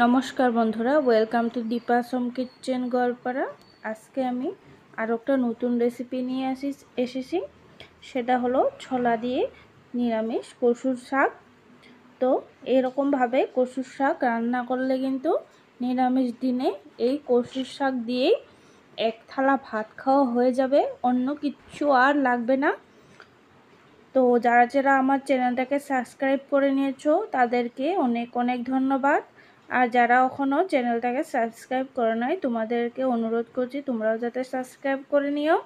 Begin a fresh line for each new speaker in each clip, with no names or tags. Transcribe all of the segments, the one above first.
নমস্কার বন্ধুরা, welcome to দীপাসম kitchen Goalpara. আজকে আমি আর একটা নতুন রেসিপি নিয়ে এসেছি। সেটা হলো ছোলা দিয়ে নিরামিষ কচুর শাক। তো এরকমভাবে কচুর শাক রান্না করলে কিন্তু নিরামিষ দিনে এই কচুর শাক দিয়েই এক থালা ভাত খাওয়া হয়ে যাবে, অন্য কিচ্ছু আর লাগবে না। তো যারা যারা আমার চ্যানেলটাকে সাবস্ক্রাইব করে নিয়েছো তাদেরকে অনেক অনেক ধন্যবাদ। আর যারা এখনও চ্যানেলটাকে সাবস্ক্রাইব করে নাই তোমাদেরকে অনুরোধ করছি তোমরাও যাতে সাবস্ক্রাইব করে নিও,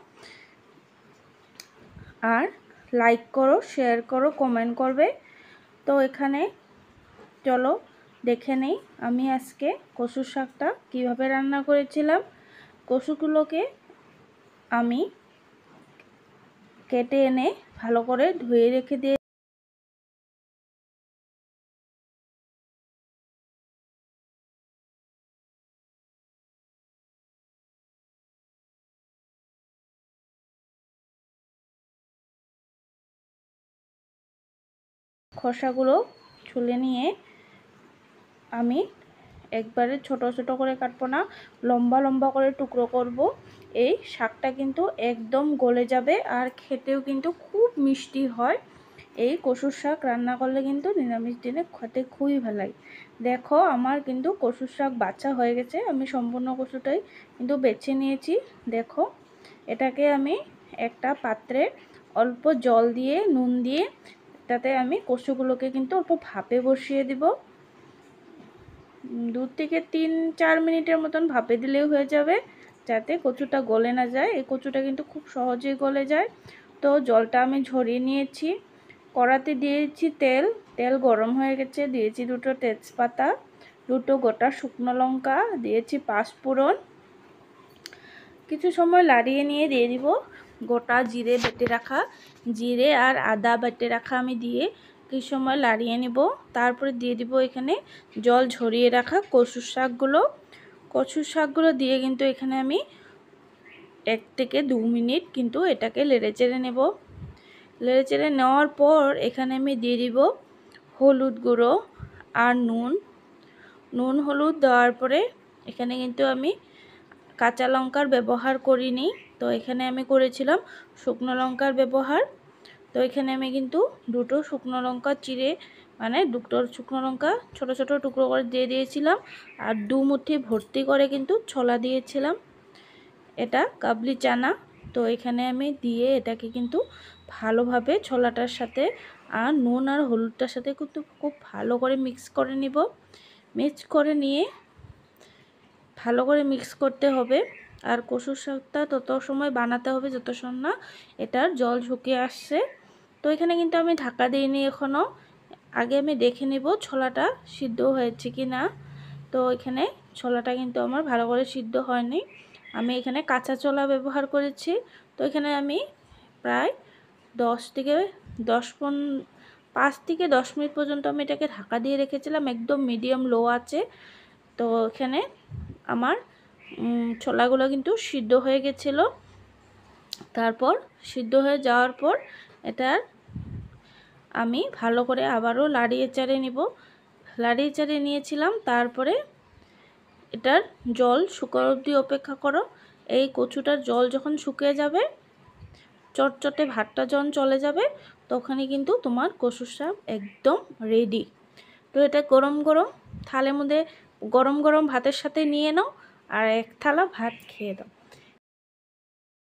আর লাইক করো, শেয়ার করো, কমেন্ট করবে। তো এখানে চলো দেখে নেই আমি আজকে কচুর শাকটা কীভাবে রান্না করেছিলাম। কচুগুলোকে আমি কেটে এনে ভালো করে ধুয়ে রেখে দিয়ে খোসাগুলো ছুলে নিয়ে আমি একবারে ছোট ছোট করে কাটবো না, লম্বা লম্বা করে টুকরো করব। এই শাকটা কিন্তু একদম গলে যাবে আর খেতেও কিন্তু খুব মিষ্টি হয়। এই কচুর শাক রান্না করলে কিন্তু নিরামিষ দিনে খেতে খুবই ভালো লাগে। দেখো আমার কিন্তু কচুর শাক বাছা হয়ে গেছে, আমি সম্পূর্ণ কচুটাই কিন্তু বেছে নিয়েছি। দেখো এটাকে আমি একটা পাত্রে অল্প জল দিয়ে নুন দিয়ে তাতে আমি কচুগুলোকে কিন্তু অল্প ভাপে বসিয়ে দিব। 2 থেকে 3-4 মিনিটের মতন ভাপে দিলেই হয়ে যাবে, যাতে কচুটা গলে না যায়। এই কচুটা কিন্তু খুব সহজেই গলে যায়। তো জলটা আমি ঝরিয়ে নিয়েছি, কড়াতে দিয়েছি তেল। তেল গরম হয়ে গেছে, দিয়েছি 2টো তেজপাতা, 2টো গোটা শুকনো লঙ্কা, দিয়েছি 5 ফোড়ন। কিছু সময় লাড়িয়ে নিয়ে দিয়ে দিব গোটা জিরে বেটে রাখা, জিরে আর আদা বেটে রাখা আমি দিয়ে কিছু সময় লাড়িয়ে নেব। তারপরে দিয়ে দিব এখানে জল ঝরিয়ে রাখা কচুর শাকগুলো দিয়ে কিন্তু এখানে আমি 1 থেকে 2 মিনিট কিন্তু এটাকে নেড়ে চেড়ে নেব। নেড়ে চেড়ে নেওয়ার পর এখানে আমি দিয়ে দিব হলুদ গুঁড়ো আর নুন হলুদ দেওয়ার পরে এখানে কিন্তু আমি কাঁচা লঙ্কার ব্যবহার করিনি, তো এখানে আমি করেছিলাম শুকনো লঙ্কার ব্যবহার। তো এখানে আমি কিন্তু 2টো শুকনো লঙ্কা চিড়ে, মানে 2টো শুকনো লঙ্কা ছোট ছোট টুকরো করে দিয়ে দিয়েছিলাম, আর 2 মুঠি ভর্তি করে কিন্তু ছোলা দিয়েছিলাম। এটা কাবলি চানা। তো এখানে আমি দিয়ে এটাকে কিন্তু ভালোভাবে ছোলাটার সাথে আর নুন আর হলুদটার সাথে কিন্তু খুব ভালো করে মিক্স করে নিব। মিক্স করে নিয়ে ভালো করে মিক্স করতে হবে। আর কচুর শাকটা তত সময় বানাতে হবে যতক্ষণ না এটার জল শুকিয়ে আসছে। তো এখানে কিন্তু আমি ঢাকা দিইনি এখনও, আগে আমি দেখে নেব ছোলাটা সিদ্ধ হয়েছে কি না। তো এখানে ছোলাটা কিন্তু আমার ভালো করে সিদ্ধ হয়নি, আমি এখানে কাঁচা ছোলা ব্যবহার করেছি। তো এখানে আমি প্রায় 5 থেকে 10 মিনিট পর্যন্ত আমি এটাকে ঢাকা দিয়ে রেখেছিলাম, একদম মিডিয়াম লো আছে। তো এখানে আমার ছোলাগুলো কিন্তু সিদ্ধ হয়ে গেছিলো। তারপর সিদ্ধ হয়ে যাওয়ার পর এটার আমি ভালো করে আবারও লাড়িয়ে চাড়িয়ে নিব। লাড়িয়ে চাড়িয়ে নিয়েছিলাম, তারপরে এটার জল শুকানো অবধি অপেক্ষা করো। এই কচুটার জল যখন শুকিয়ে যাবে, চটচটে ভাতটা যখন চলে যাবে, তখনই কিন্তু তোমার কচুর শাক একদম রেডি। তো এটা গরম গরম থালের মধ্যে গরম গরম ভাতের সাথে নিয়ে নাও আর 1 থালা ভাত খেয়ে দাও।